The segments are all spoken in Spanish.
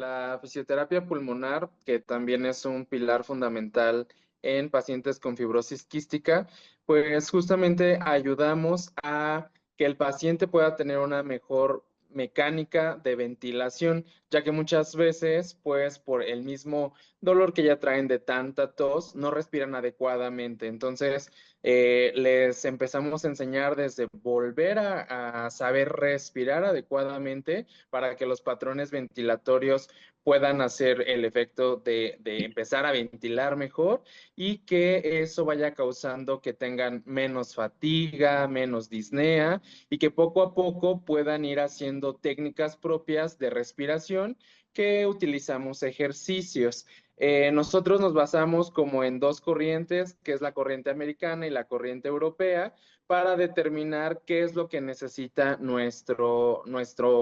la fisioterapia pulmonar, que también es un pilar fundamental en pacientes con fibrosis quística, pues justamente ayudamos a que el paciente pueda tener una mejor mecánica de ventilación, ya que muchas veces, pues por el mismo dolor que ya traen de tanta tos, no respiran adecuadamente. Entonces, les empezamos a enseñar desde volver a saber respirar adecuadamente para que los patrones ventilatorios puedan hacer el efecto de empezar a ventilar mejor y que eso vaya causando que tengan menos fatiga, menos disnea y que poco a poco puedan ir haciendo técnicas propias de respiración que utilizamos ejercicios. Nosotros nos basamos como en dos corrientes, que es la corriente americana y la corriente europea, para determinar qué es lo que necesita nuestro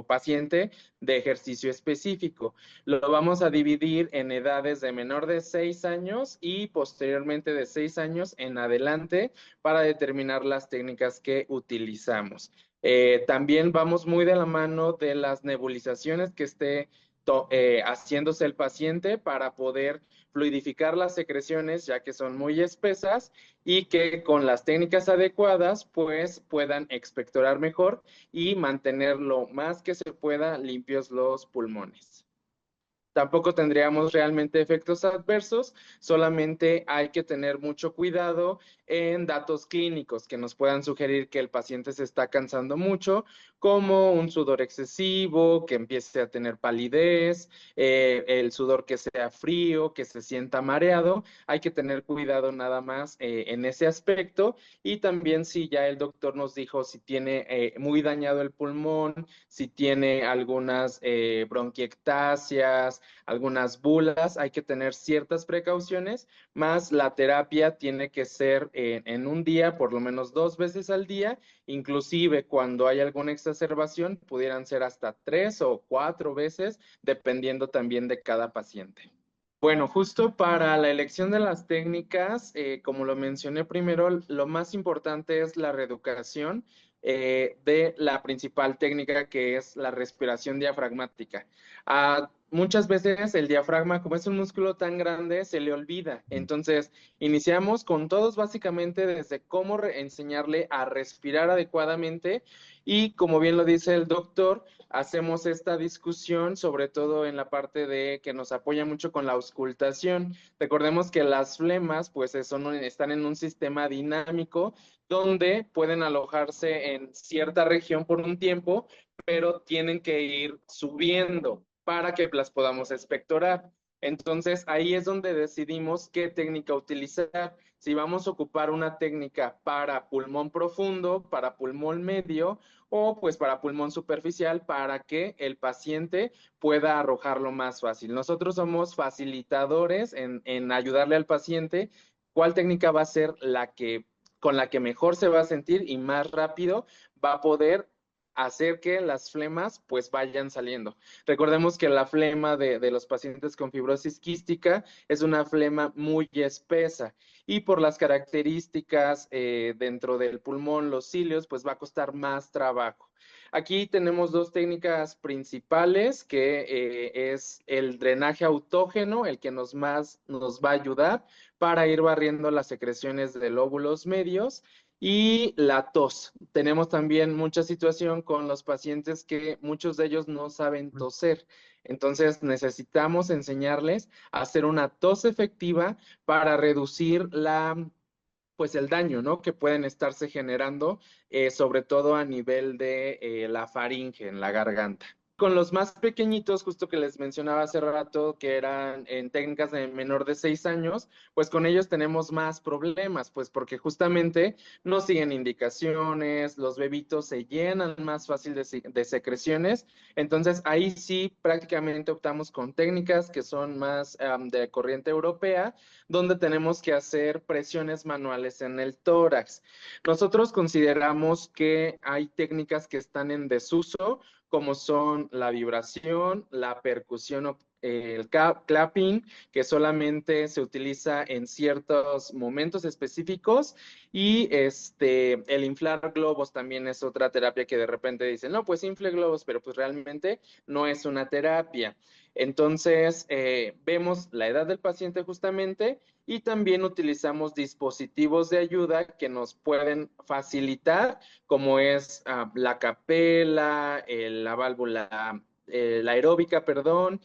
paciente de ejercicio específico. Lo vamos a dividir en edades de menor de 6 años y posteriormente de 6 años en adelante para determinar las técnicas que utilizamos. También vamos muy de la mano de las nebulizaciones que esté haciéndose el paciente para poder fluidificar las secreciones, ya que son muy espesas, y que con las técnicas adecuadas, pues puedan expectorar mejor y mantener lo más que se pueda limpios los pulmones. Tampoco tendríamos realmente efectos adversos, solamente hay que tener mucho cuidado en datos clínicos que nos puedan sugerir que el paciente se está cansando mucho, como un sudor excesivo, que empiece a tener palidez, el sudor que sea frío, que se sienta mareado. Hay que tener cuidado nada más en ese aspecto y también si ya el doctor nos dijo si tiene muy dañado el pulmón, si tiene algunas bronquiectasias, algunas bulas, hay que tener ciertas precauciones, más la terapia tiene que ser en un día, por lo menos 2 veces al día, inclusive cuando hay alguna exacerbación, pudieran ser hasta 3 o 4 veces, dependiendo también de cada paciente. Bueno, justo para la elección de las técnicas, como lo mencioné primero, lo más importante es la reeducación de la principal técnica que es la respiración diafragmática. Muchas veces el diafragma, como es un músculo tan grande, se le olvida. Entonces, iniciamos con todos básicamente desde cómo enseñarle a respirar adecuadamente y como bien lo dice el doctor, hacemos esta discusión, sobre todo en la parte de que nos apoya mucho con la auscultación. Recordemos que las flemas, pues, están en un sistema dinámico donde pueden alojarse en cierta región por un tiempo, pero tienen que ir subiendo para que las podamos expectorar. Entonces, ahí es donde decidimos qué técnica utilizar. Si vamos a ocupar una técnica para pulmón profundo, para pulmón medio o pues para pulmón superficial para que el paciente pueda arrojarlo más fácil. Nosotros somos facilitadores en ayudarle al paciente cuál técnica va a ser con la que mejor se va a sentir y más rápido va a poder hacer que las flemas pues vayan saliendo. Recordemos que la flema de los pacientes con fibrosis quística es una flema muy espesa y por las características dentro del pulmón, los cilios, pues va a costar más trabajo. Aquí tenemos dos técnicas principales, que es el drenaje autógeno, el que más nos va a ayudar para ir barriendo las secreciones de lóbulos medios, y la tos. Tenemos también mucha situación con los pacientes que muchos de ellos no saben toser. Entonces necesitamos enseñarles a hacer una tos efectiva para reducir pues el daño, ¿no? Que pueden estarse generando, sobre todo a nivel de la faringe, en la garganta. Con los más pequeñitos, justo que les mencionaba hace rato, que eran en técnicas de menor de 6 años, pues con ellos tenemos más problemas, pues porque justamente no siguen indicaciones, los bebitos se llenan más fácil de secreciones, entonces ahí sí prácticamente optamos con técnicas que son más de corriente europea, donde tenemos que hacer presiones manuales en el tórax. Nosotros consideramos que hay técnicas que están en desuso, como son la vibración, la percusión, el clapping, que solamente se utiliza en ciertos momentos específicos, y el inflar globos también es otra terapia que de repente dicen, no, pues infle globos, pero pues realmente no es una terapia. Entonces, vemos la edad del paciente justamente y también utilizamos dispositivos de ayuda que nos pueden facilitar, como es la capela, la válvula, la aeróbica, perdón,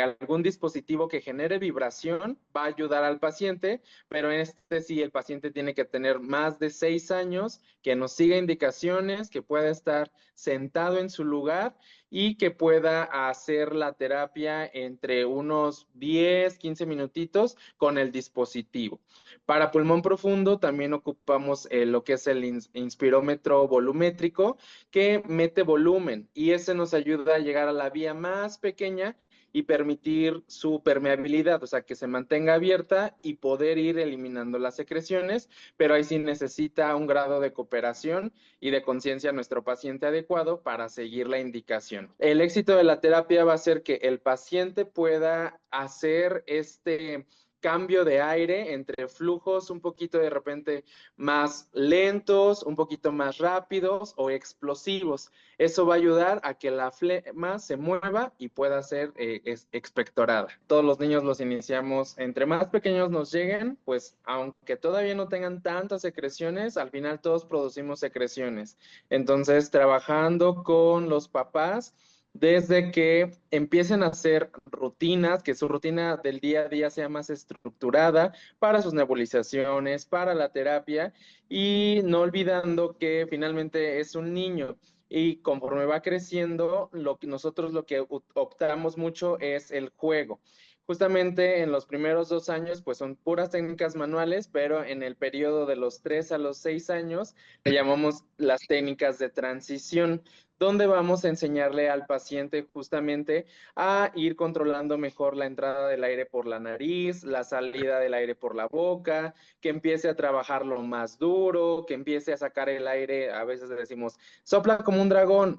algún dispositivo que genere vibración va a ayudar al paciente, pero en este sí el paciente tiene que tener más de 6 años, que nos siga indicaciones, que pueda estar sentado en su lugar y que pueda hacer la terapia entre unos 10, 15 minutitos con el dispositivo. Para pulmón profundo también ocupamos lo que es el inspirómetro volumétrico, que mete volumen, y ese nos ayuda a llegar a la vía más pequeña y permitir su permeabilidad, o sea, que se mantenga abierta y poder ir eliminando las secreciones, pero ahí sí necesita un grado de cooperación y de conciencia nuestro paciente adecuado para seguir la indicación. El éxito de la terapia va a ser que el paciente pueda hacer este cambio de aire entre flujos un poquito de repente más lentos, un poquito más rápidos o explosivos. Eso va a ayudar a que la flema se mueva y pueda ser expectorada. Todos los niños los iniciamos, entre más pequeños nos lleguen, pues aunque todavía no tengan tantas secreciones, al final todos producimos secreciones. Entonces, trabajando con los papás, desde que empiecen a hacer rutinas, que su rutina del día a día sea más estructurada para sus nebulizaciones, para la terapia, y no olvidando que finalmente es un niño y conforme va creciendo, nosotros lo que optamos mucho es el juego. Justamente en los primeros 2 años, pues son puras técnicas manuales, pero en el periodo de los 3 a los 6 años le llamamos las técnicas de transición, donde vamos a enseñarle al paciente justamente a ir controlando mejor la entrada del aire por la nariz, la salida del aire por la boca, que empiece a trabajarlo más duro, que empiece a sacar el aire. A veces decimos, sopla como un dragón.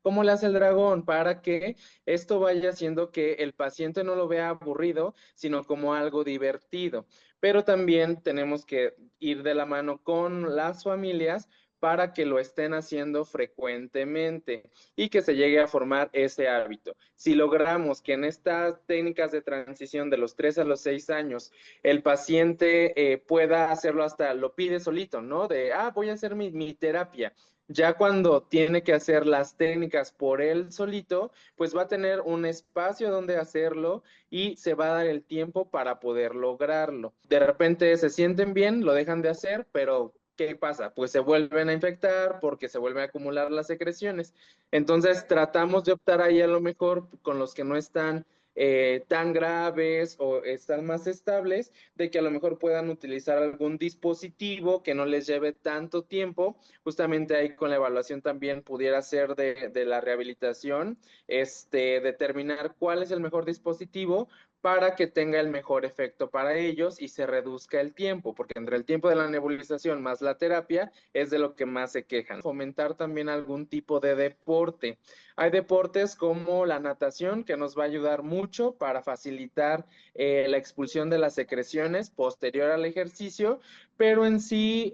¿Cómo le hace el dragón? Para que esto vaya haciendo que el paciente no lo vea aburrido, sino como algo divertido. Pero también tenemos que ir de la mano con las familias para que lo estén haciendo frecuentemente y que se llegue a formar ese hábito. Si logramos que en estas técnicas de transición de los 3 a los 6 años el paciente pueda hacerlo, hasta lo pide solito, ¿no? De, voy a hacer mi terapia. Ya cuando tiene que hacer las técnicas por él solito, pues va a tener un espacio donde hacerlo y se va a dar el tiempo para poder lograrlo. De repente se sienten bien, lo dejan de hacer, pero ¿qué pasa? Pues se vuelven a infectar porque se vuelven a acumular las secreciones. Entonces tratamos de optar ahí a lo mejor con los que no están tan graves o están más estables, de que a lo mejor puedan utilizar algún dispositivo que no les lleve tanto tiempo. Justamente ahí con la evaluación también pudiera ser de la rehabilitación, determinar cuál es el mejor dispositivo para que tenga el mejor efecto para ellos y se reduzca el tiempo, porque entre el tiempo de la nebulización más la terapia es de lo que más se quejan. Fomentar también algún tipo de deporte. Hay deportes como la natación, que nos va a ayudar mucho para facilitar la expulsión de las secreciones posterior al ejercicio, pero en sí,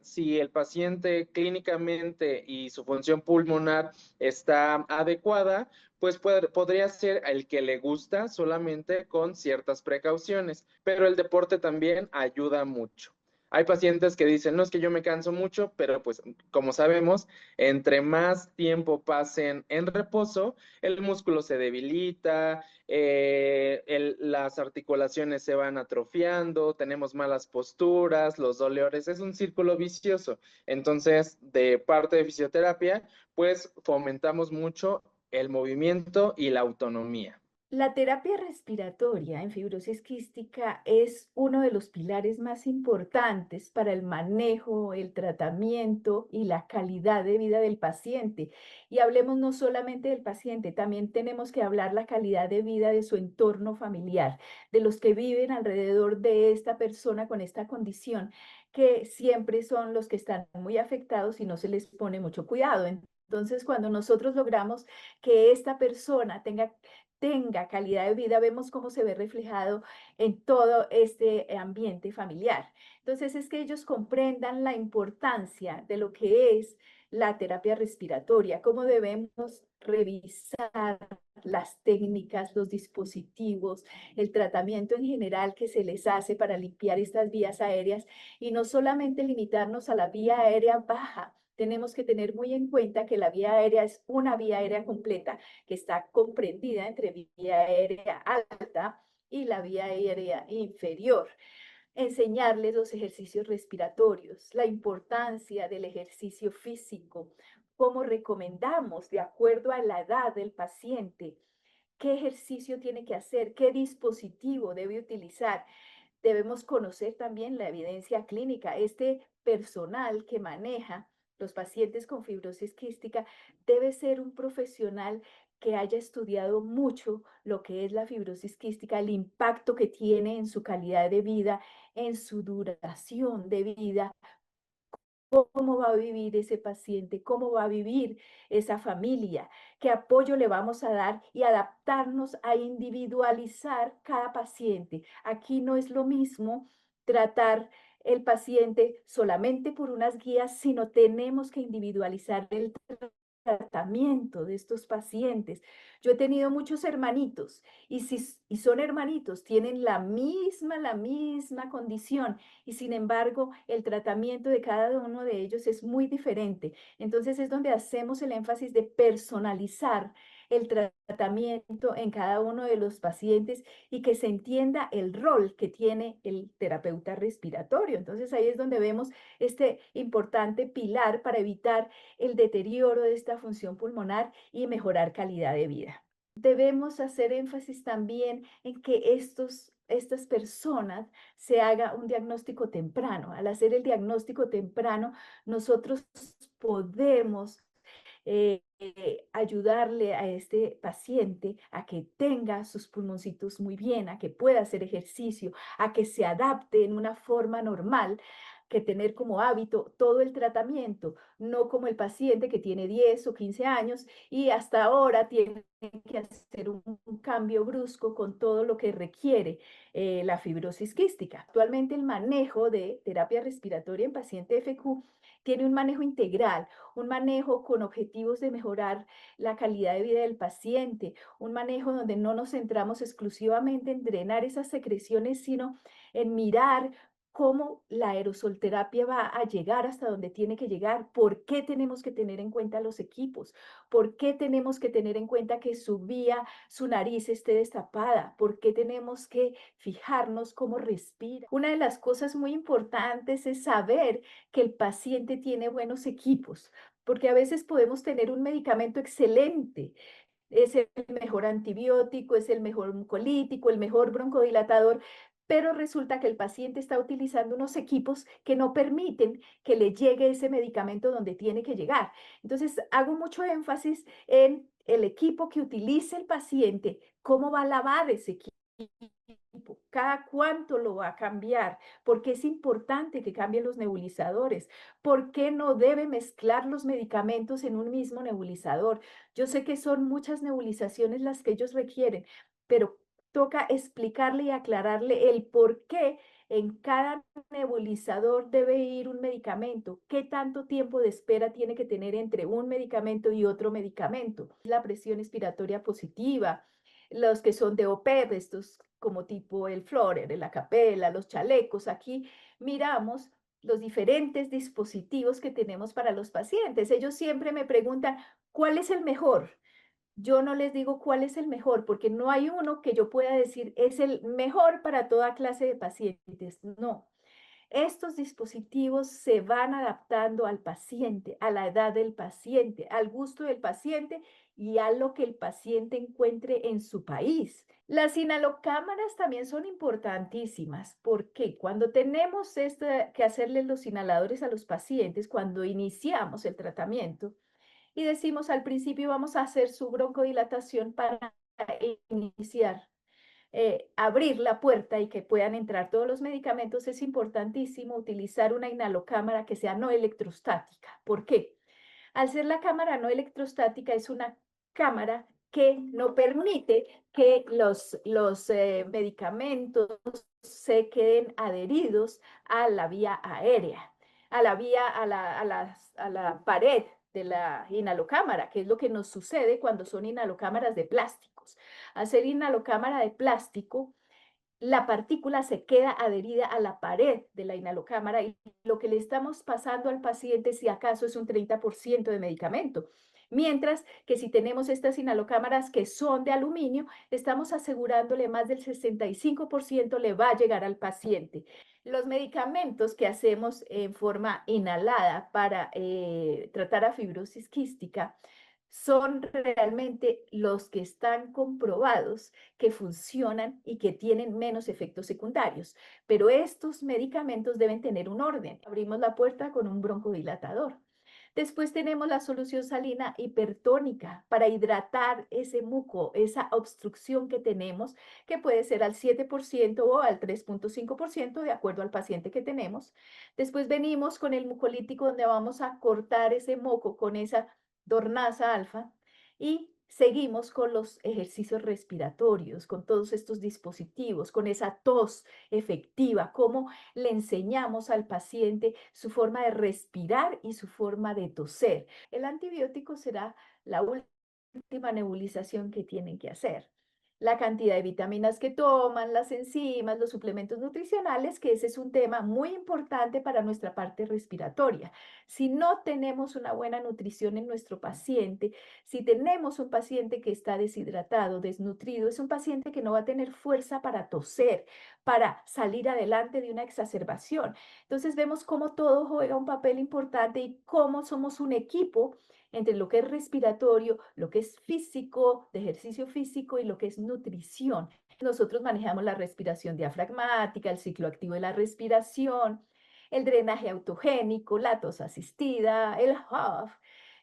si el paciente clínicamente y su función pulmonar está adecuada, pues podría ser el que le gusta, solamente con ciertas precauciones, pero el deporte también ayuda mucho. Hay pacientes que dicen, no, es que yo me canso mucho, pero pues como sabemos, entre más tiempo pasen en reposo, el músculo se debilita, las articulaciones se van atrofiando, tenemos malas posturas, los dolores, es un círculo vicioso. Entonces, de parte de fisioterapia, pues fomentamos mucho el movimiento y la autonomía. La terapia respiratoria en fibrosis quística es uno de los pilares más importantes para el manejo, el tratamiento y la calidad de vida del paciente. Y hablemos no solamente del paciente, también tenemos que hablar la calidad de vida de su entorno familiar, de los que viven alrededor de esta persona con esta condición, que siempre son los que están muy afectados y no se les pone mucho cuidado. Entonces, cuando nosotros logramos que esta persona tenga calidad de vida, vemos cómo se ve reflejado en todo este ambiente familiar. Entonces, es que ellos comprendan la importancia de lo que es la terapia respiratoria, cómo debemos revisar las técnicas, los dispositivos, el tratamiento en general que se les hace para limpiar estas vías aéreas y no solamente limitarnos a la vía aérea baja. Tenemos que tener muy en cuenta que la vía aérea es una vía aérea completa que está comprendida entre vía aérea alta y la vía aérea inferior. Enseñarles los ejercicios respiratorios, la importancia del ejercicio físico, cómo recomendamos de acuerdo a la edad del paciente, qué ejercicio tiene que hacer, qué dispositivo debe utilizar. Debemos conocer también la evidencia clínica. Este personal que maneja los pacientes con fibrosis quística debe ser un profesional que haya estudiado mucho lo que es la fibrosis quística, el impacto que tiene en su calidad de vida, en su duración de vida, cómo va a vivir ese paciente, cómo va a vivir esa familia, qué apoyo le vamos a dar y adaptarnos a individualizar cada paciente. Aquí no es lo mismo tratar el paciente solamente por unas guías, sino tenemos que individualizar el tratamiento de estos pacientes. Yo he tenido muchos hermanitos y son hermanitos, tienen la misma condición y sin embargo el tratamiento de cada uno de ellos es muy diferente. Entonces es donde hacemos el énfasis de personalizar el tratamiento en cada uno de los pacientes y que se entienda el rol que tiene el terapeuta respiratorio. Entonces ahí es donde vemos este importante pilar para evitar el deterioro de esta función pulmonar y mejorar calidad de vida. Debemos hacer énfasis también en que estas personas se haga un diagnóstico temprano. Al hacer el diagnóstico temprano, nosotros podemos ayudarle a este paciente a que tenga sus pulmoncitos muy bien, a que pueda hacer ejercicio, a que se adapte en una forma normal, que tener como hábito todo el tratamiento, no como el paciente que tiene 10 o 15 años y hasta ahora tiene que hacer un cambio brusco con todo lo que requiere la fibrosis quística. Actualmente el manejo de terapia respiratoria en paciente FQ tiene un manejo integral, un manejo con objetivos de mejorar la calidad de vida del paciente, un manejo donde no nos centramos exclusivamente en drenar esas secreciones, sino en mirar cómo la aerosolterapia va a llegar hasta donde tiene que llegar, por qué tenemos que tener en cuenta los equipos, por qué tenemos que tener en cuenta que su vía, su nariz esté destapada, por qué tenemos que fijarnos cómo respira. Una de las cosas muy importantes es saber que el paciente tiene buenos equipos, porque a veces podemos tener un medicamento excelente, es el mejor antibiótico, es el mejor mucolítico, el mejor broncodilatador, pero resulta que el paciente está utilizando unos equipos que no permiten que le llegue ese medicamento donde tiene que llegar. Entonces, hago mucho énfasis en el equipo que utilice el paciente, cómo va a lavar ese equipo, cada cuánto lo va a cambiar, porque es importante que cambien los nebulizadores, por qué no debe mezclar los medicamentos en un mismo nebulizador. Yo sé que son muchas nebulizaciones las que ellos requieren, pero toca explicarle y aclararle el por qué en cada nebulizador debe ir un medicamento, qué tanto tiempo de espera tiene que tener entre un medicamento y otro medicamento. La presión expiratoria positiva, los que son de OPEP, estos como tipo el Florer, el Acapella, los chalecos. Aquí miramos los diferentes dispositivos que tenemos para los pacientes. Ellos siempre me preguntan, ¿cuál es el mejor? Yo no les digo cuál es el mejor, porque no hay uno que yo pueda decir es el mejor para toda clase de pacientes. No, estos dispositivos se van adaptando al paciente, a la edad del paciente, al gusto del paciente y a lo que el paciente encuentre en su país. Las inhalocámaras también son importantísimas porque cuando tenemos que hacerle los inhaladores a los pacientes, cuando iniciamos el tratamiento y decimos al principio vamos a hacer su broncodilatación para iniciar abrir la puerta y que puedan entrar todos los medicamentos, es importantísimo utilizar una inhalocámara que sea no electrostática. ¿Por qué? Al ser la cámara no electrostática, es una cámara que no permite que los medicamentos se queden adheridos a la vía aérea, a la vía, a la pared de la inhalocámara, que es lo que nos sucede cuando son inhalocámaras de plásticos. Al ser inhalocámara de plástico, la partícula se queda adherida a la pared de la inhalocámara y lo que le estamos pasando al paciente, si acaso, es un 30% de medicamento. Mientras que si tenemos estas inhalocámaras que son de aluminio, estamos asegurándole más del 65% le va a llegar al paciente. Los medicamentos que hacemos en forma inhalada para tratar a fibrosis quística son realmente los que están comprobados que funcionan y que tienen menos efectos secundarios. Pero estos medicamentos deben tener un orden. Abrimos la puerta con un broncodilatador. Después tenemos la solución salina hipertónica para hidratar ese muco, esa obstrucción que tenemos, que puede ser al 7% o al 3,5% de acuerdo al paciente que tenemos. Después venimos con el mucolítico donde vamos a cortar ese moco con esa Dornasa alfa y seguimos con los ejercicios respiratorios, con todos estos dispositivos, con esa tos efectiva, cómo le enseñamos al paciente su forma de respirar y su forma de toser. El antibiótico será la última nebulización que tienen que hacer. La cantidad de vitaminas que toman, las enzimas, los suplementos nutricionales, que ese es un tema muy importante para nuestra parte respiratoria. Si no tenemos una buena nutrición en nuestro paciente, si tenemos un paciente que está deshidratado, desnutrido, es un paciente que no va a tener fuerza para toser, para salir adelante de una exacerbación. Entonces vemos cómo todo juega un papel importante y cómo somos un equipo entre lo que es respiratorio, lo que es físico, de ejercicio físico y lo que es nutrición. Nosotros manejamos la respiración diafragmática, el ciclo activo de la respiración, el drenaje autogénico, la tos asistida, el HOF,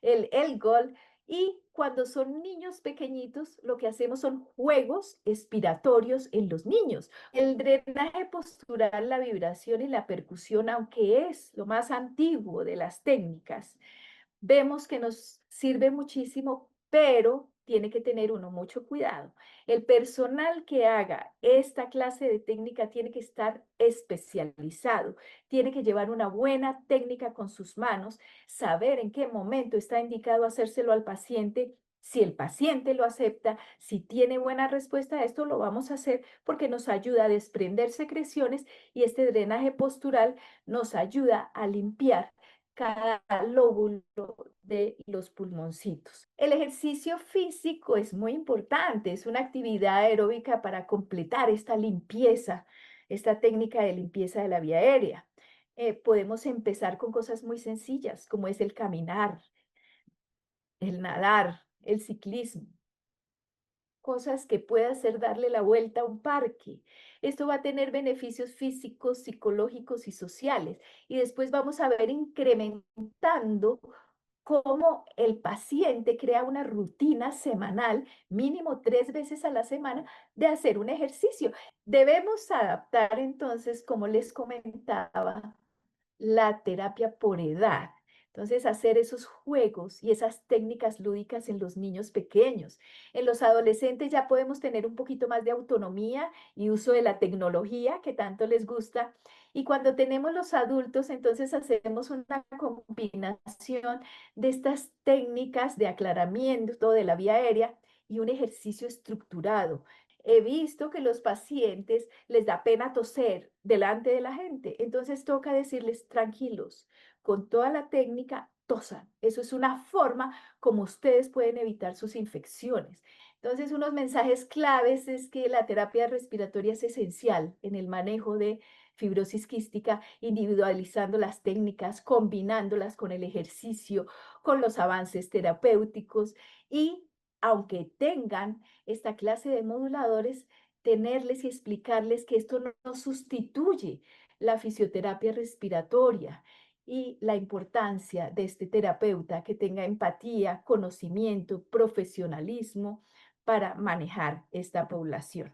el ELGOL. Y cuando son niños pequeñitos, lo que hacemos son juegos expiratorios en los niños. El drenaje postural, la vibración y la percusión, aunque es lo más antiguo de las técnicas, vemos que nos sirve muchísimo, pero tiene que tener uno mucho cuidado. El personal que haga esta clase de técnica tiene que estar especializado, tiene que llevar una buena técnica con sus manos, saber en qué momento está indicado hacérselo al paciente. Si el paciente lo acepta, si tiene buena respuesta a esto, lo vamos a hacer porque nos ayuda a desprender secreciones y este drenaje postural nos ayuda a limpiar cada lóbulo de los pulmoncitos. El ejercicio físico es muy importante, es una actividad aeróbica para completar esta limpieza, esta técnica de limpieza de la vía aérea. Podemos empezar con cosas muy sencillas, como es el caminar, el nadar, el ciclismo, cosas que pueda hacer darle la vuelta a un parque. Esto va a tener beneficios físicos, psicológicos y sociales. Y después vamos a ver incrementando cómo el paciente crea una rutina semanal, mínimo 3 veces a la semana, de hacer un ejercicio. Debemos adaptar entonces, como les comentaba, la terapia por edad. Entonces, hacer esos juegos y esas técnicas lúdicas en los niños pequeños. En los adolescentes ya podemos tener un poquito más de autonomía y uso de la tecnología que tanto les gusta. Y cuando tenemos los adultos, entonces hacemos una combinación de estas técnicas de aclaramiento de la vía aérea y un ejercicio estructurado. He visto que los pacientes les da pena toser delante de la gente, entonces toca decirles tranquilos, con toda la técnica, tosan. Eso es una forma como ustedes pueden evitar sus infecciones. Entonces, unos mensajes claves es que la terapia respiratoria es esencial en el manejo de fibrosis quística, individualizando las técnicas, combinándolas con el ejercicio, con los avances terapéuticos y aunque tengan esta clase de moduladores, tenerles y explicarles que esto no sustituye la fisioterapia respiratoria y la importancia de este terapeuta que tenga empatía, conocimiento, profesionalismo para manejar esta población.